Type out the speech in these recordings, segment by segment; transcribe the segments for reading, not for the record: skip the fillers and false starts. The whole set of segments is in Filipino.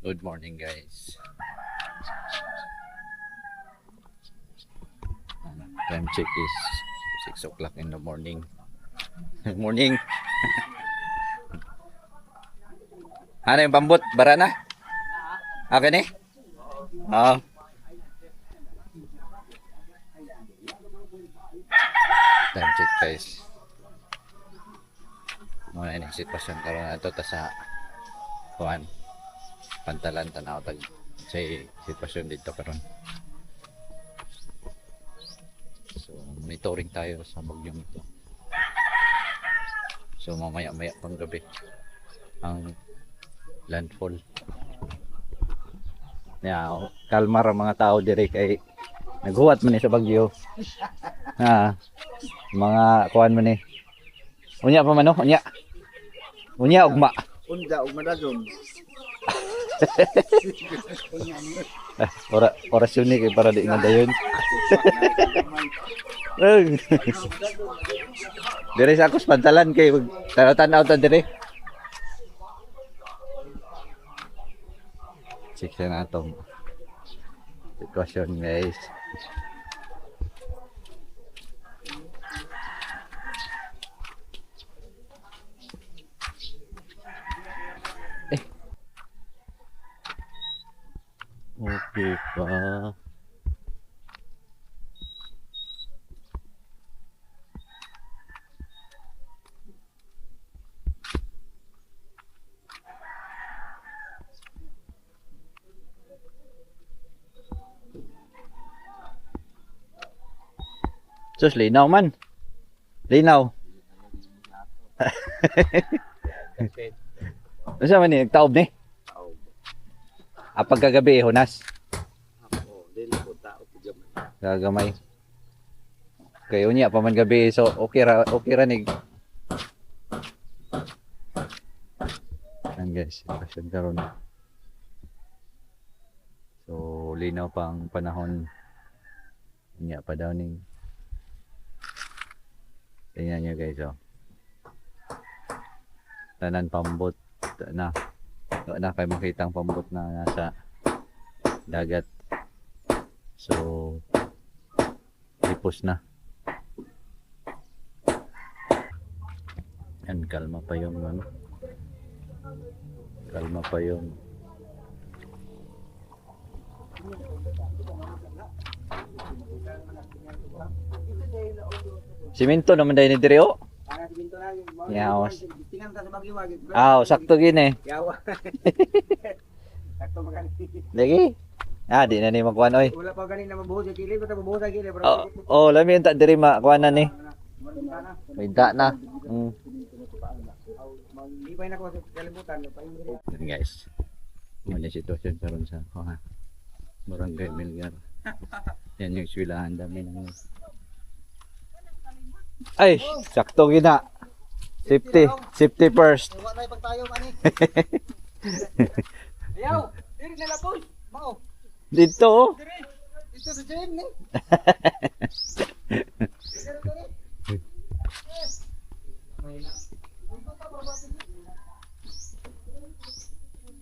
Good morning, guys. Time check is 6 o'clock in the morning. Morning. Ano yung pambot? Bara na? Okay ni? Oo. Time check, guys. Muna yung sitwasyon karon na ito sa kuhan. Pantalan tanaw tag sa sitwasyon dito karon. So monitoring tayo sa bagyong ito. So mamaya-maya pang gabi ang landfall. Kalmar ang mga tao dire kay naghuwat man ni sa bagyo. Mga kuan man ni. Unya pa man no? Unya. Unya ugma. Ugma dagon. Orasyon ni kay para di nga dayon. Dire sa akos pantalan kay tanaw ta dire. Check na atong sitwasyon, guys. Okay pa. Sus, linaw man. Linaw. Asa man ni nagtaob ni? Pagkagabi hunas. Gagamay. Kayo niya pa man gabi so okay ra nig. Yan guys, sitwasyon karon. So linaw pang panahon. Niya pa daw ning. Tingnan nyo guys, oh. Tanan pambot na. Na kayo makita ang pambot na nasa dagat. So lipos na. Yan, kalma pa yung ano. Kalma pa yung simento naman dahil ni Direo. Yawas. Sakto gini. Sakto magani. Lagi. Di na ni magkuhan oy. Wala pa gani na mabuhos sa kilid, basta mabuhos sa kilid. Lami yung diri makuhanan ni. Minta na. Ibay na ko sa kalibutan. Yan guys. Mali sitwasyon karon sa Barangay Melgar. Yan yung eskwelahan dami ng ay, sakto gina. Safety first. Wala na ipag tayo ani. Ayaw, diri na la boy. Mao. Dito oh. Dito sa gym ni.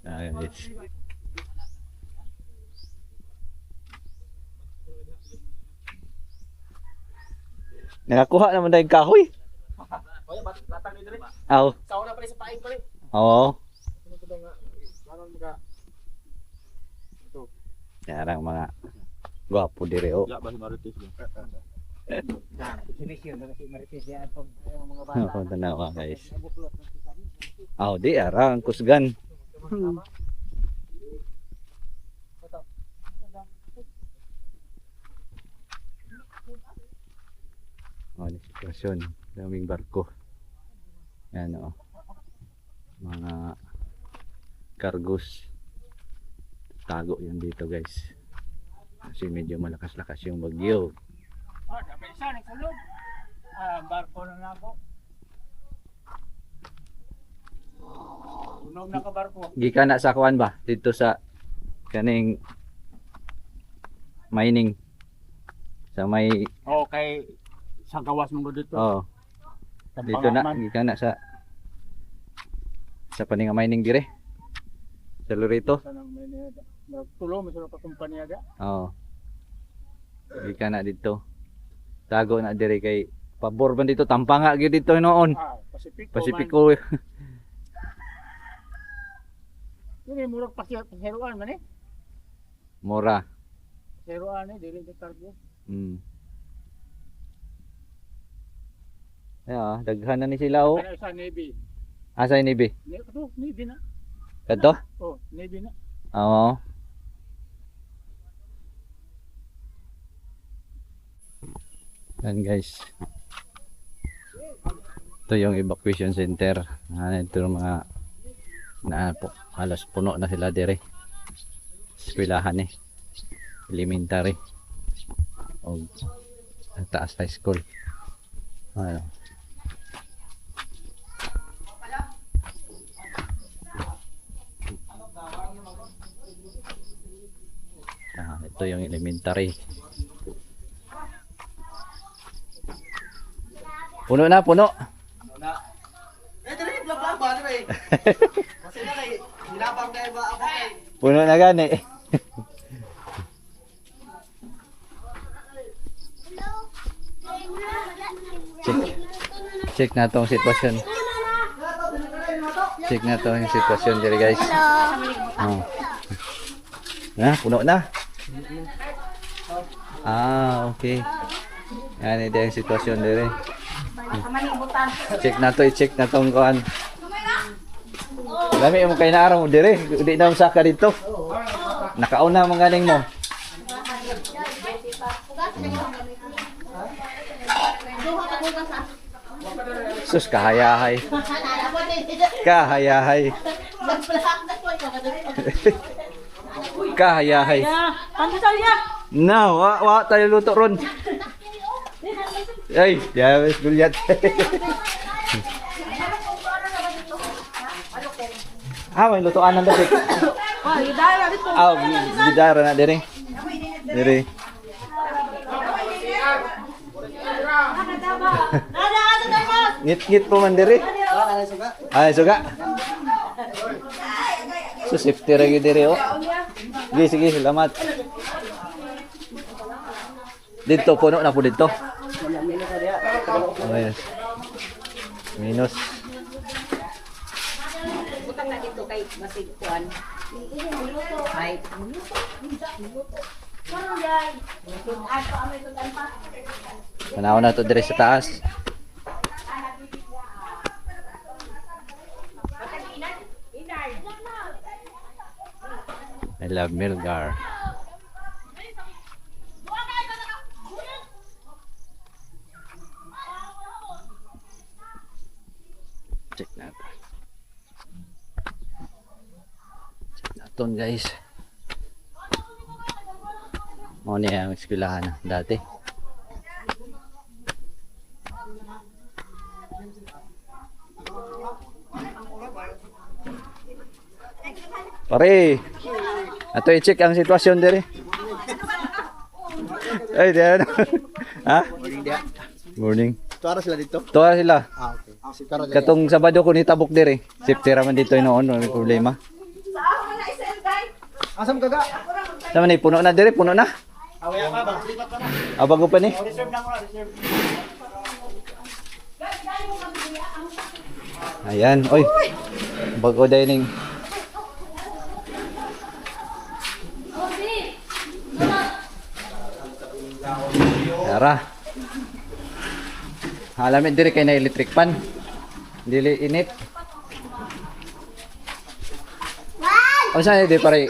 Guys. Nakakuha naman dahil kahoy. Oy, batang ni diri. Aw. Sauna pa rin sa paig pa rin. Oo. Ano mga Yarang mga gwapo dire oh. ba si Marites ba? Sinisyon na si Marites yan pag mga bata. Ako tanaw ka guys. Di arang kusgan. Ni sitwasyon, daming barko. Yan oh. Mga cargos. Tago yan dito guys. Kasi medyo malakas-lakas yung bagyo. Kapisa ni sulod. Barko na ako. Unom na ka barko. Gikan na sa kuan ba dito sa kaning mining sa may Kay sa gawas mo dito. Dito na gikan na sa paninga mining dire. Sa Lorito? Sa nang may tulong mo sa kumpanya da. Oo. Di ka na dito. Tago na dire kay pabor man dito tampanga gyud dito noon. Pacifico. Pasipiko. Ini murag pasiruan man eh. Mura. Pasiruan eh dili di kargo. Daghan na ni sila oh. Ano sa Navy? Asa ni Bi? Navy na. Kadto? Oh, Navy na. Oo. Yan guys. Ito yung evacuation center. Ito yung mga po, halos puno na sila dire. Eskwelahan eh. Elementary. O taas high school. Ano. Ito yung elementary. Puno na, puno. Puno na gani. Check na tong sitwasyon. Check na tong sitwasyon diri guys. Oh. Puno na. Okay. Yan ito yung sitwasyon diri. Check na to, i-check na tong kuan. Dami mo kay naaraw dire, di na usaka dito. Nakauna man ganing mo. Sus kahayahay. Kahayahay. Kahayahay. Na, wa tayo luto ron. Ay, diabes gulyat. May lutoan ng dasik. Gidara dito. Gidara na diri. Diri. Ngit-ngit po man diri. Suga. So safety ra gyud diri oh. Sige, salamat. Dito puno na po dito. Minus. Butang na dito kay basig kuan. Ay. Manaw na to dire sa taas. I love Milgar. Check natin. Check natin guys. Mo niya ang eskwelahan dati. Pare, ato i-check ang sitwasyon diri. Ay, diyan. Ha? Morning. Tuara sila dito? Tuwa sila. Okay. Katong Sabado ko ni tabok diri. Safety raman dito noon, no problema. Asam kaga? Sama ni puno na diri, puno na. Awaya pa ba? Lipat pa na. Bago pa ni. Reserve na muna, reserve. Ayan, oy. Bago dining. Tara. Halamin diri kay na electric fan. Dili init. O saan di pare?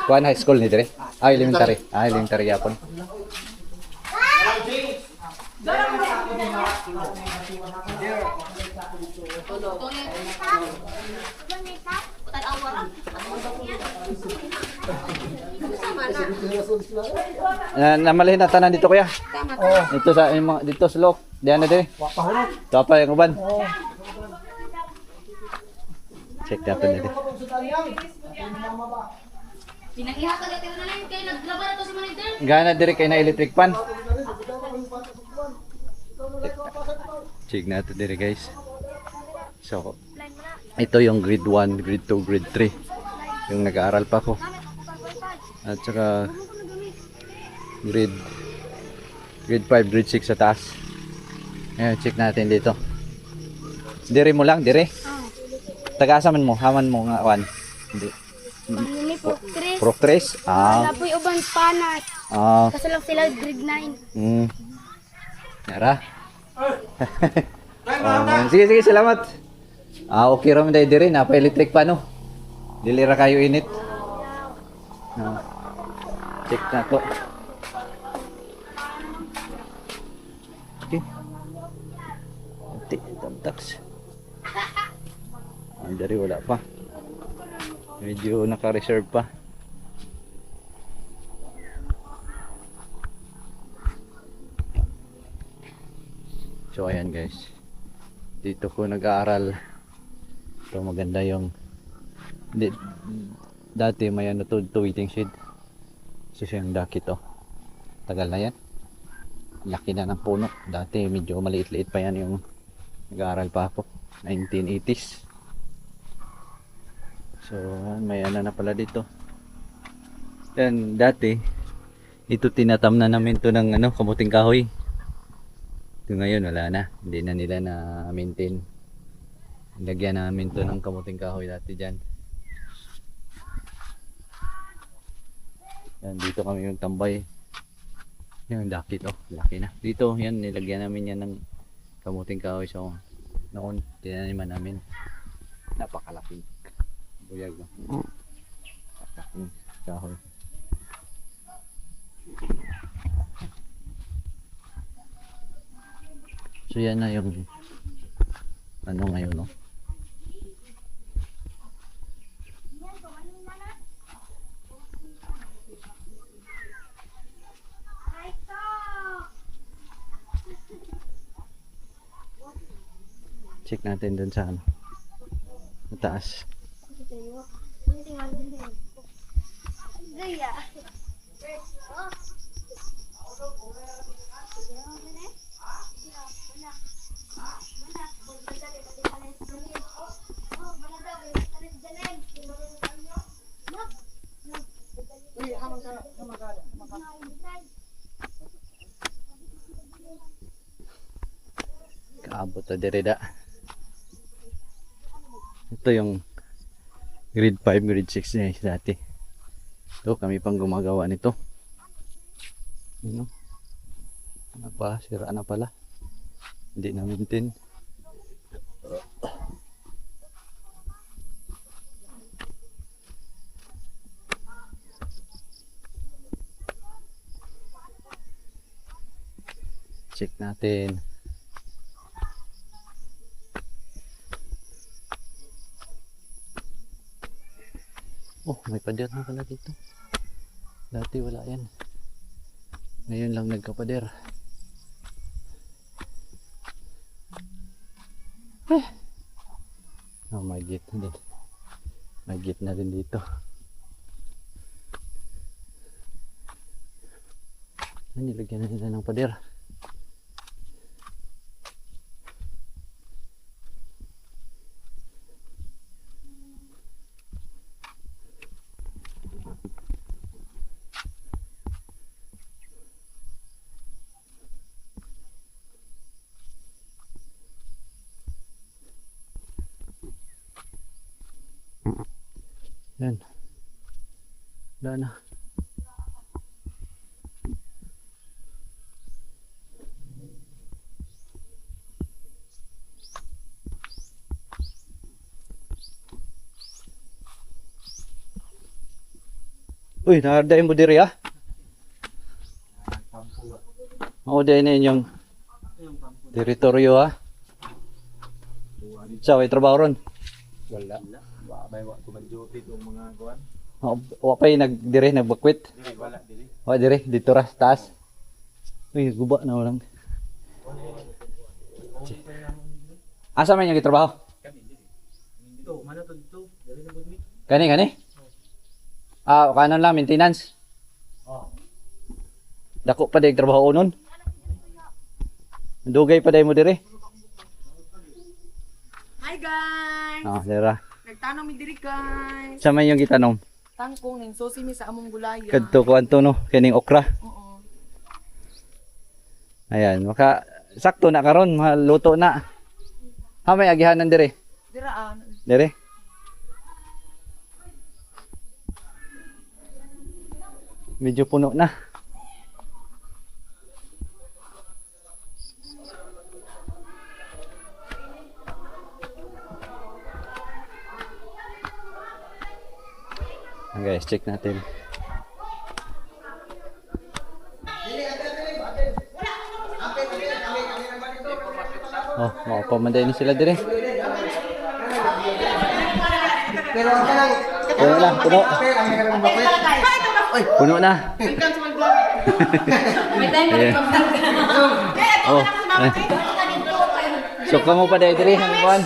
Kuan high school ni dire. Elementary. Elementary yapon. Namalihin na tanan dito kuya. Dito sa dito sa loob. Diyan na din. Pahurot. Ito pa yung uban. Check natin dito. Pinangiha ka dito na lang kay naglaban na to si manager. Gana dire kay na electric fan. Check natin dire guys. So ito yung grade 1, grade 2, grade 3. yung nag-aaral pa ko. At saka grade 5, grade 6 sa taas. Ayan, check natin dito. Dire mo lang, dire. Tagasaman mo, haman mo nga, Juan. Hindi. Ini Proctres. Proctres? Wala po'y ubang panas. Ah. Kaso lang sila grade 9. Nara. Sige, sige, salamat. Okay raman tayo dire, napa-electric pa no. Dilira kayo init. Check na to. Okay. Tamtax. Dari wala pa. Medyo naka-reserve pa. So ayan guys. Dito ko nag-aaral. So maganda yung dati may ano to waiting shed. So siyang daki to. Tagal na yan. Laki na ng puno. Dati medyo maliit-liit pa yan yung nag-aaral pa ako. 1980s. So, may ano na pala dito. Yan, dati, ito tinatam na namin to ng ano, kamuting kahoy. Ito ngayon, wala na. Hindi na nila na-maintain. Lagyan namin to ng kamuting kahoy dati dyan. Yan, dito kami yung tambay. Yan, daki to. Laki na. Dito, yan, nilagyan namin yan ng kamuting kahoy. So, noon, tinaniman namin. Napakalaki. Buyag na. Pataking kahoy. So yan na yung ano ngayon no. Check natin dun sa ano. Sa taas. Gaya. Kaabot na dirida. Ito yung grade 5, grade 6 niya dati. Ito, kami pang gumagawa nito. Ano? Ano pa? Sira na pala. Hindi na maintain. Check natin. Oh, may pader na pala dito. Dati wala yan. Ngayon lang nagkapader. Oh, may gate na din. May gate na din dito. Nilagyan na nila ng pader. Yan. Wala na. Uy, naharday mo diri ah. Oo, dahil na inyong teritoryo ah. Sa way trabaho ron? Wala. May duty itong mga kuwan. Wa pa nagdire nagbakwit. Wala dili. Wa dire dito ra sa taas. Uy, guba na lang. Asa man yung trabaho? Dito, mana to dito? Dali na pud mi. Kani. Ah, kanon lang maintenance. Oh. Dako pa day trabaho nun. Dugay pa day mo dire. Hi guys! Ah, dira. Tanong mi diri guys. Sa may yung gitanom. Tangkong ning susi mi sa among gulaya. Kadto ko anto no, kining okra. Oo. Ayan, maka sakto na karon, maluto na. Ha may agihanan dire. Diraan. Dire. Medyo puno na. Guys, check natin. Oh, mau pamanday na sila dire. Puno na, puno. Puno na. Ayan. Oh. Suka mo pa dahil dire ang kuhan.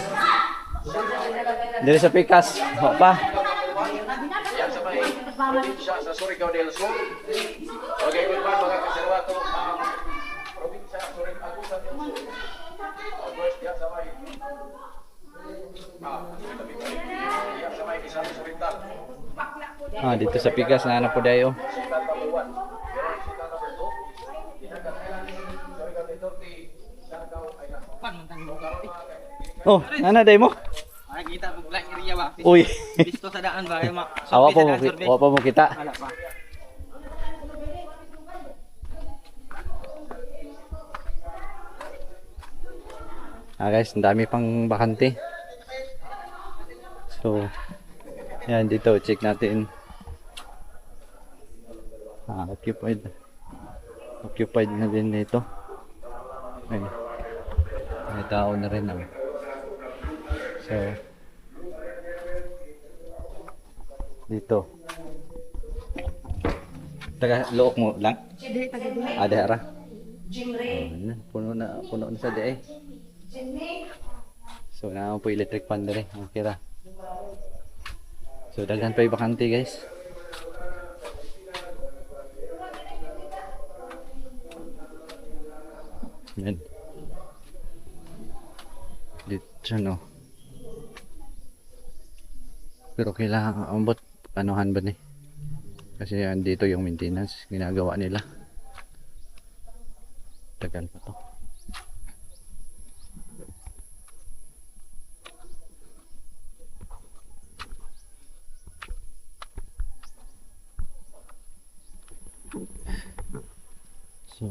Dire sa pikas. Wa pa. Sa Surigao del Sur. Okay, good man mga kaserwato, probinsya Surigao Agusan del Sur. First diya sa may diya sa may isang Surigao. Ah, dito sa pikas na po dayo. Oh, ana day mo? Kita ko black area ba? Uy. Pisto sa daan ba kay mak. Awa pa mo kita. Wala pa. Ah guys, ang dami pang bakante. So, yan dito, check natin. Ah, occupied. Occupied na din dito. Ay, may tao na rin. So, dito. Taga look mo lang? Ada ara. Puno na sa di eh. So na po electric fan dere, okay ra. So daghan pa bakante guys. Yan. Dito no. Pero kailangan ambot anuhan ba ni? Kasi andito yung maintenance ginagawa nila. Tagal pa to. So,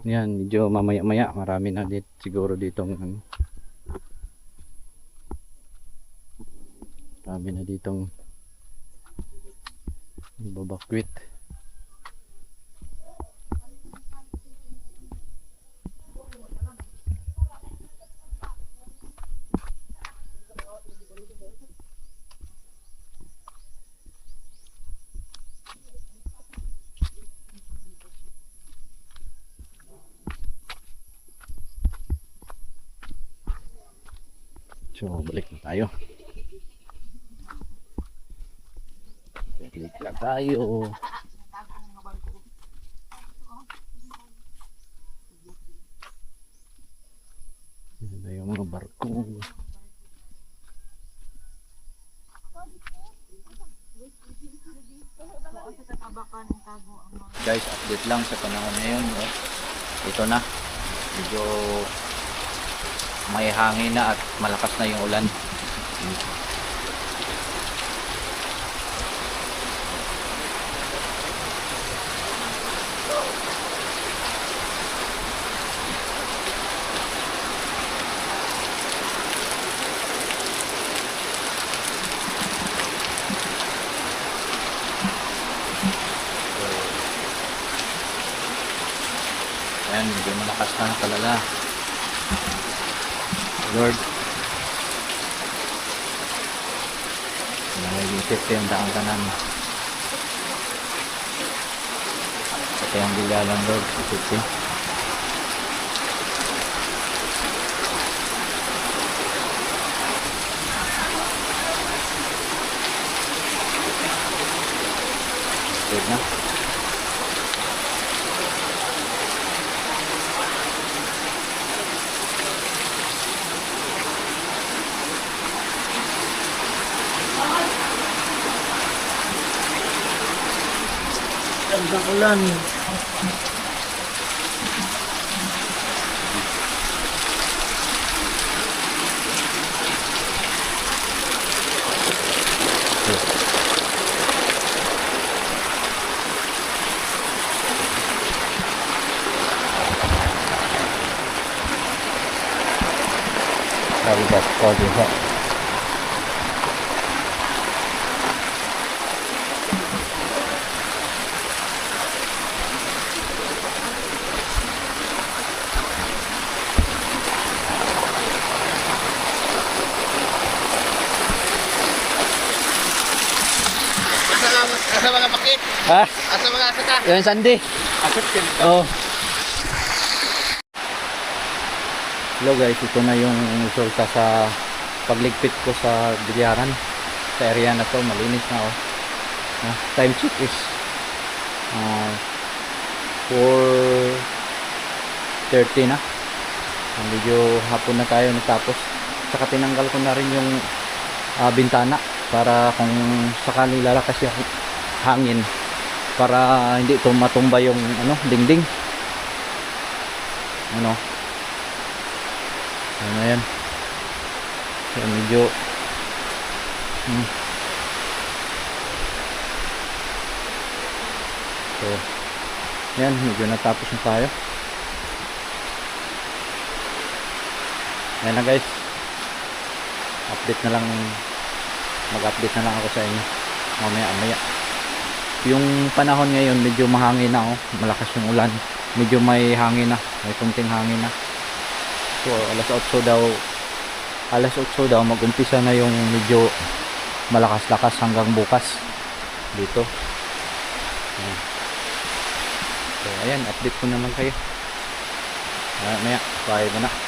yan, medyo mamaya-maya, marami na dito, siguro ditong ano, marami na ditong babakwit. So, balik na tayo. Balik na tayo. Ano yung mga barko? Guys, update lang sa panahon ngayon. No? Ito na. Medyo may hangin na at malakas na yung ulan. Ayan, medyo malakas na talaga. Lord, nangyagisip ko yung daang kanan. Pati ang bilalang Lord, isipin. Good na. Lakas ng ulan. Sabi ba, kodi ho. Asa mga pakit? Ha? Asa mga asata? Yan, Sandy. Asat kin. Oh. Hello guys, ito na yung resulta sa pagligpit ko sa bilyaran. Sa area na to, malinis na oh. Time check is 4:30 na. Medyo hapon na tayo natapos. Saka tinanggal ko na rin yung bintana para kung sakaling lalakas yung hangin para hindi to matumba yung dingding. Ano yan. So, medyo so yan, medyo natapos na tayo. Yan na guys, update na lang, mag-update na lang ako sa inyo mamaya. Yung panahon ngayon medyo mahangin na malakas yung ulan, medyo may hangin na, may kunting hangin na. So alas 8 daw mag-umpisa na yung medyo malakas-lakas hanggang bukas dito. So ayan, update ko naman kayo. Maya, bye muna.